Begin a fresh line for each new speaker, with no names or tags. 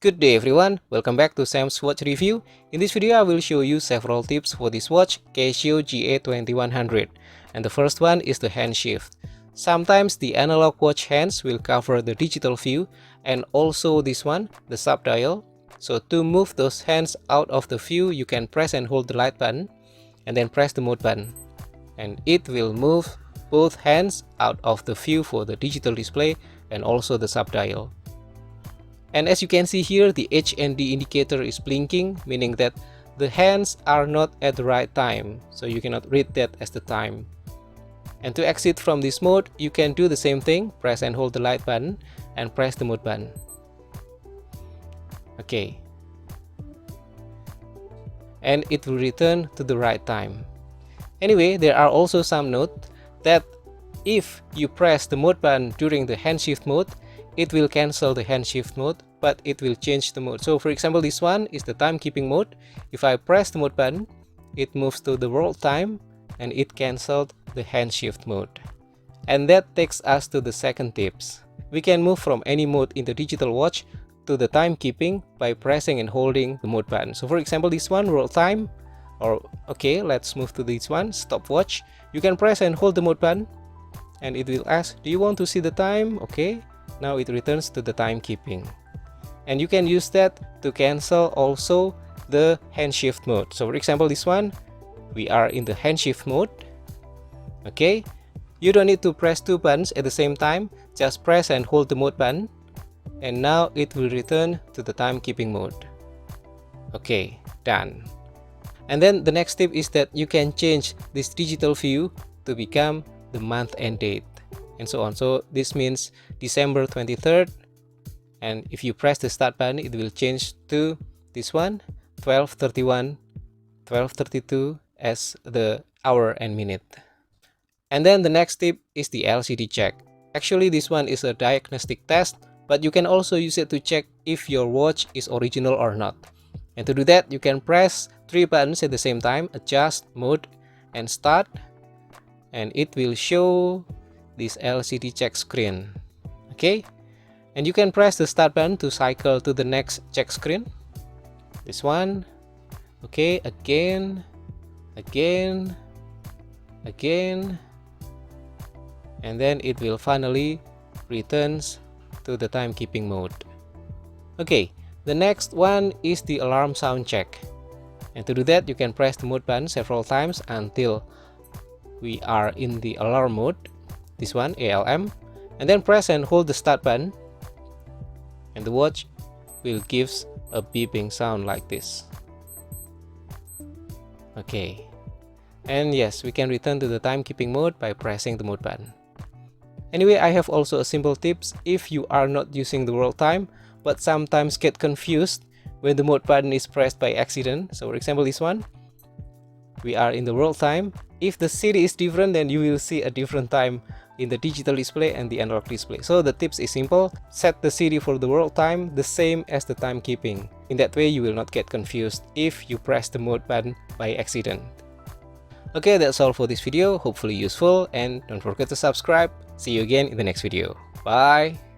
Good day everyone, welcome back to Sam's Watch Review. In this video, I will show you several tips for this watch, Casio GA2100. And the first one is the hand shift. Sometimes the analog watch hands will cover the digital view and also this one, the sub-dial. So to move those hands out of the view, you can press and hold the light button and then press the mode button. And it will move both hands out of the view for the digital display and also the sub-dial. And as you can see here, the HND indicator is blinking, meaning that the hands are not at the right time, so you cannot read that as the time. And to exit from this mode, you can do the same thing, press and hold the light button and press the mode button. Okay. And it will return to the right time. Anyway, there are also some notes that if you press the mode button during the hand shift mode, it will cancel the hand shift mode, but it will change the mode. So for example, this one is the timekeeping mode. If I press the mode button, it moves to the world time and it cancelled the hand shift mode. And that takes us to the second tips. We can move from any mode in the digital watch to the timekeeping by pressing and holding the mode button. So for example, this one, world time, or okay, let's move to this one, stopwatch. You can press and hold the mode button and it will ask, do you want to see the time? Okay. Now it returns to the timekeeping. And you can use that to cancel also the hand shift mode. So for example, this one, we are in the hand shift mode. Okay, you don't need to press two buttons at the same time, just press and hold the mode button and now it will return to the timekeeping mode. Okay, done. And then the next tip is that you can change this digital view to become the month and date, and so on. So this means December 23rd, and if you press the start button, it will change to this one, 12:31, 12:32 as the hour and minute. And then the next tip is the LCD check. Actually, this one is a diagnostic test, but you can also use it to check if your watch is original or not. And to do that, you can press three buttons at the same time, adjust, mode, and start, and it will show this LCD check screen. Okay, and you can press the start button to cycle to the next check screen, this one. Okay, again, and then it will finally returns to the timekeeping mode. Okay, the next one is the alarm sound check, and to do that you can press the mode button several times until we are in the alarm mode, this one, ALM, and then press and hold the start button and the watch will give a beeping sound like this. Okay, and yes, we can return to the timekeeping mode by pressing the mode button. Anyway, I have also a simple tips if you are not using the world time but sometimes get confused when the mode button is pressed by accident. So for example, this one, we are in the world time. If the city is different, then you will see a different time in the digital display and the analog display. So the tips is simple, set the city for the world time the same as the timekeeping. In that way you will not get confused if you press the mode button by accident. Okay, that's all for this video, hopefully useful, and don't forget to subscribe. See you again in the next video. Bye!